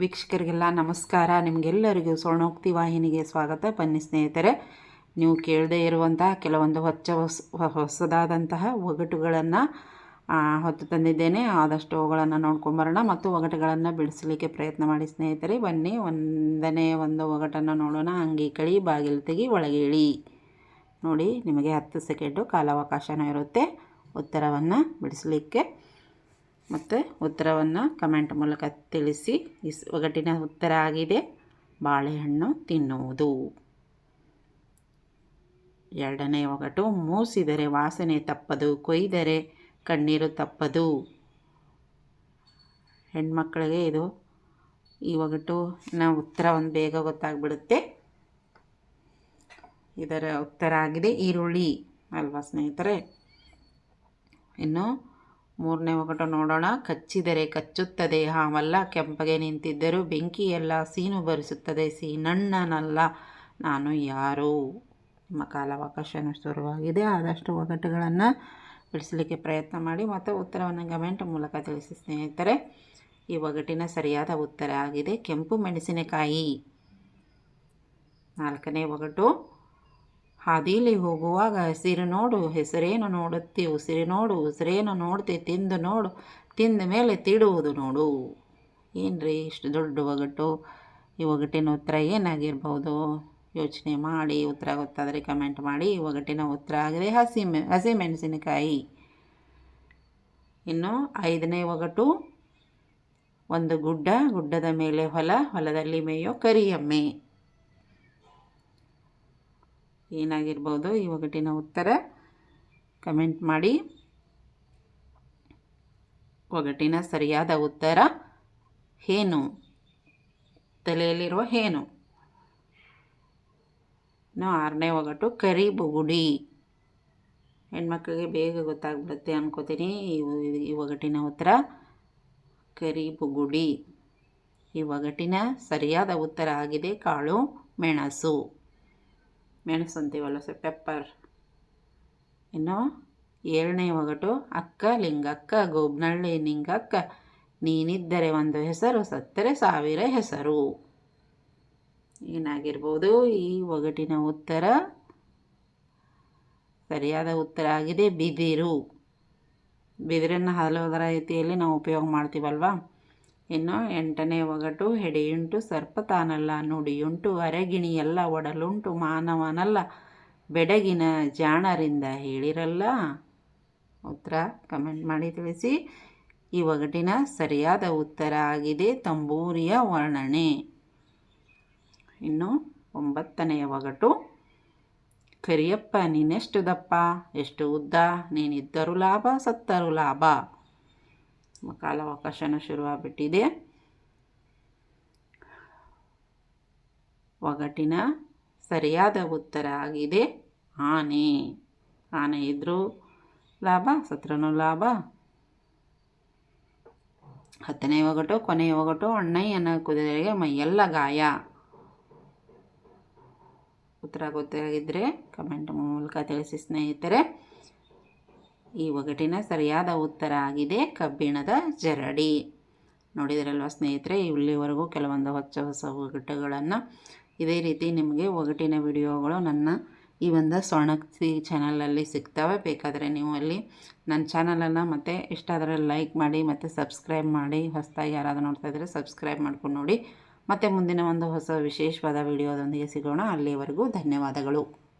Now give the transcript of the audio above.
ವೀಕ್ಷಕರಿಗೆಲ್ಲ ನಮಸ್ಕಾರ. ನಿಮಗೆಲ್ಲರಿಗೂ ಸ್ವರ್ಣೋಕ್ತಿ ವಾಹಿನಿಗೆ ಸ್ವಾಗತ. ಬನ್ನಿ ಸ್ನೇಹಿತರೆ, ನೀವು ಕೇಳದೇ ಇರುವಂತಹ ಕೆಲವೊಂದು ಹೊಸದಾದಂತಹ ಒಗಟುಗಳನ್ನು ಹೊತ್ತು ತಂದಿದ್ದೇನೆ. ಆದಷ್ಟು ಅವುಗಳನ್ನು ನೋಡ್ಕೊಂಬರೋಣ ಮತ್ತು ಒಗಟುಗಳನ್ನು ಬಿಡಿಸಲಿಕ್ಕೆ ಪ್ರಯತ್ನ ಮಾಡಿ ಸ್ನೇಹಿತರೆ. ಬನ್ನಿ, ಒಂದನೇ ಒಂದು ಒಗಟನ್ನು ನೋಡೋಣ. ಅಂಗಿ ಕಳಿ, ಬಾಗಿಲು ತೆಗಿ, ಒಳಗೆ ಇಳಿ. ನೋಡಿ, ನಿಮಗೆ 10 ಸೆಕೆಂಡು ಕಾಲಾವಕಾಶನೂ ಇರುತ್ತೆ ಉತ್ತರವನ್ನು ಬಿಡಿಸಲಿಕ್ಕೆ. ಮತ್ತು ಉತ್ತರವನ್ನು ಕಮೆಂಟ್ ಮೂಲಕ ತಿಳಿಸಿ. ಈ ಒಗಟಿನ ಉತ್ತರ ಆಗಿದೆ ಬಾಳೆಹಣ್ಣು ತಿನ್ನುವುದು. ಎರಡನೇ ಒಗಟು, ಮೂಸಿದರೆ ವಾಸನೆ ತಪ್ಪದು, ಕೊಯ್ದರೆ ಕಣ್ಣೀರು ತಪ್ಪದು. ಹೆಣ್ಮಕ್ಳಿಗೆ ಇದು ಈ ಒಗಟುನ ಉತ್ತರ ಒಂದು ಬೇಗ ಗೊತ್ತಾಗ್ಬಿಡುತ್ತೆ. ಇದರ ಉತ್ತರ ಆಗಿದೆ ಈರುಳ್ಳಿ ಅಲ್ವಾ ಸ್ನೇಹಿತರೆ. ಇನ್ನು ಮೂರನೇ ಒಗಟು ನೋಡೋಣ. ಕಚ್ಚಿದರೆ ಕಚ್ಚುತ್ತದೆ ಹಾವಲ್ಲ, ಕೆಂಪಗೆ ನಿಂತಿದ್ದರೂ ಬೆಂಕಿಯೆಲ್ಲ, ಸೀನು ಬರಿಸುತ್ತದೆ ಸೀನಣ್ಣನಲ್ಲ, ನಾನು ಯಾರು. ನಿಮ್ಮ ಕಾಲಾವಕಾಶನೂ ಶುರುವಾಗಿದೆ. ಆದಷ್ಟು ಒಗಟುಗಳನ್ನು ಬಿಡಿಸಲಿಕ್ಕೆ ಪ್ರಯತ್ನ ಮಾಡಿ ಮತ್ತು ಉತ್ತರವನ್ನು ಕಮೆಂಟ್ ಮೂಲಕ ತಿಳಿಸಿ ಸ್ನೇಹಿತರೆ. ಈ ಒಗಟಿನ ಸರಿಯಾದ ಉತ್ತರ ಆಗಿದೆ ಕೆಂಪು ಮೆಣಸಿನಕಾಯಿ. ನಾಲ್ಕನೇ ಒಗಟು, ಹಾದಿಲಿ ಹೋಗುವಾಗ ಹಸಿರು ನೋಡು, ಹೆಸರೇನು ನೋಡುತ್ತಿ, ಉಸಿರು ನೋಡು, ಉಸಿರೇನು ನೋಡ್ತಿ, ತಿಂದು ನೋಡು, ತಿಂದ ಮೇಲೆ ತಿಡುವುದು ನೋಡು. ಏನ್ರಿ ಇಷ್ಟು ದೊಡ್ಡ ಒಗಟು? ಈ ಒಗಟಿನ ಉತ್ತರ ಏನಾಗಿರ್ಬೋದು? ಯೋಚನೆ ಮಾಡಿ. ಉತ್ತರ ಗೊತ್ತಾದರೆ ಕಮೆಂಟ್ ಮಾಡಿ. ಈ ಒಗಟಿನ ಉತ್ತರ ಆಗಿದೆ ಹಸಿಮೆಣಸಿನಕಾಯಿ. ಇನ್ನು ಐದನೇ ಒಗಟು, ಒಂದು ಗುಡ್ಡ, ಗುಡ್ಡದ ಮೇಲೆ ಹೊಲ, ಹೊಲದಲ್ಲಿ ಮೇಯೋ ಕರಿಯಮ್ಮೆ. ಏನಾಗಿರ್ಬೋದು ಈ ಒಗಟಿನ ಉತ್ತರ? ಕಮೆಂಟ್ ಮಾಡಿ. ಒಗಟಿನ ಸರಿಯಾದ ಉತ್ತರ ಹೇನು, ತಲೆಯಲ್ಲಿರುವ ಹೇನು. ಇನ್ನು ಆರನೇ ಒಗಟು, ಕರಿ ಬುಗುಡಿ. ಹೆಣ್ಮಕ್ಳಿಗೆ ಬೇಗ ಗೊತ್ತಾಗ್ಬಿಡುತ್ತೆ ಅನ್ಕೋತೀನಿ. ಈ ಒಗಟಿನ ಉತ್ತರ ಕರಿ ಬುಗುಡಿ. ಈ ಒಗಟಿನ ಸರಿಯಾದ ಉತ್ತರ ಆಗಿದೆ ಕಾಳು ಮೆಣಸು. ಮೆಣಸು ಅಂತೀವಲ್ಲ, ಪೆಪ್ಪರ್. ಇನ್ನು ಏಳನೇ ಒಗಟು, ಅಕ್ಕ ಲಿಂಗಕ್ಕ, ಗೋಬ್ನಳ್ಳಿ ನಿಂಗಕ್ಕ, ನೀನಿದ್ದರೆ ಒಂದು ಹೆಸರು, ಸತ್ತರೆ 1000 ಹೆಸರು. ಏನಾಗಿರ್ಬೋದು ಈ ಒಗಟಿನ ಉತ್ತರ? ಸರಿಯಾದ ಉತ್ತರ ಆಗಿದೆ ಬಿದಿರು. ಬಿದಿರನ್ನು ಹಲವಾರು ರೀತಿಯಲ್ಲಿ ನಾವು ಉಪಯೋಗ ಮಾಡ್ತೀವಲ್ವ. ಇನ್ನು ಎಂಟನೇ ಒಗಟು, ಹೆಡೆಯುಂಟು ಸರ್ಪ ತಾನಲ್ಲ, ನುಡಿಯುಂಟು ಅರಗಿಣಿಯಲ್ಲ, ಒಡಲುಂಟು ಮಾನವನಲ್ಲ, ಬೆಡಗಿನ ಜಾಣರಿಂದ ಹೇಳಿರಲ್ಲ. ಉತ್ತರ ಕಮೆಂಟ್ ಮಾಡಿ ತಿಳಿಸಿ. ಈ ಒಗಟಿನ ಸರಿಯಾದ ಉತ್ತರ ಆಗಿದೆ ತಂಬೂರಿಯ ವರ್ಣನೆ. ಇನ್ನು 9ನೇ ಒಗಟು, ಕರಿಯಪ್ಪ ನೀನೆಷ್ಟು ದಪ್ಪ, ಎಷ್ಟು ಉದ್ದ, ನೀನಿದ್ದರೂ ಲಾಭ ಸತ್ತರೂ ಲಾಭ. ಕಾಲಾವಕಾಶನೂ ಶುರುವಾಗ್ಬಿಟ್ಟಿದೆ. ಒಗಟಿನ ಸರಿಯಾದ ಉತ್ತರ ಆಗಿದೆ ಆನೆ. ಆನೆ ಇದ್ರೂ ಲಾಭ, ಸತ್ರನೂ ಲಾಭ. 10ನೇ ಒಗಟು, ಕೊನೆಯ ಒಗಟು, ಅಣ್ಣಯ್ಯನ ಕುದುರೆಗೆ ಮೈಯೆಲ್ಲ ಗಾಯ. ಉತ್ತರ ಗೊತ್ತಾಗಿದ್ದರೆ ಕಮೆಂಟ್ ಮೂಲಕ ತಿಳಿಸಿ ಸ್ನೇಹಿತರೆ. ಈ ಒಗಟಿನ ಸರಿಯಾದ ಉತ್ತರ ಆಗಿದೆ ಕಬ್ಬಿಣದ ಜರಡಿ. ನೋಡಿದ್ರಲ್ವ ಸ್ನೇಹಿತರೆ, ಇಲ್ಲಿವರೆಗೂ ಕೆಲವೊಂದು ಹೊಸ ಒಗಟುಗಳನ್ನು. ಇದೇ ರೀತಿ ನಿಮಗೆ ಒಗಟಿನ ವಿಡಿಯೋಗಳು ನನ್ನ ಈ ಒಂದು ಸ್ವರ್ಣೋಕ್ತಿ ಚಾನಲಲ್ಲಿ ಸಿಗ್ತವೆ. ಬೇಕಾದರೆ ನೀವು ಅಲ್ಲಿ ನನ್ನ ಚಾನಲನ್ನು ಮತ್ತೆ ಇಷ್ಟ ಆದರೆ ಲೈಕ್ ಮಾಡಿ ಮತ್ತು ಸಬ್ಸ್ಕ್ರೈಬ್ ಮಾಡಿ. ಹೊಸದಾಗಿ ಯಾರಾದರೂ ನೋಡ್ತಾ ಇದ್ದರೆ ಸಬ್ಸ್ಕ್ರೈಬ್ ಮಾಡ್ಕೊಂಡು ನೋಡಿ. ಮತ್ತು ಮುಂದಿನ ಒಂದು ಹೊಸ ವಿಶೇಷವಾದ ವಿಡಿಯೋದೊಂದಿಗೆ ಸಿಗೋಣ. ಅಲ್ಲಿವರೆಗೂ ಧನ್ಯವಾದಗಳು.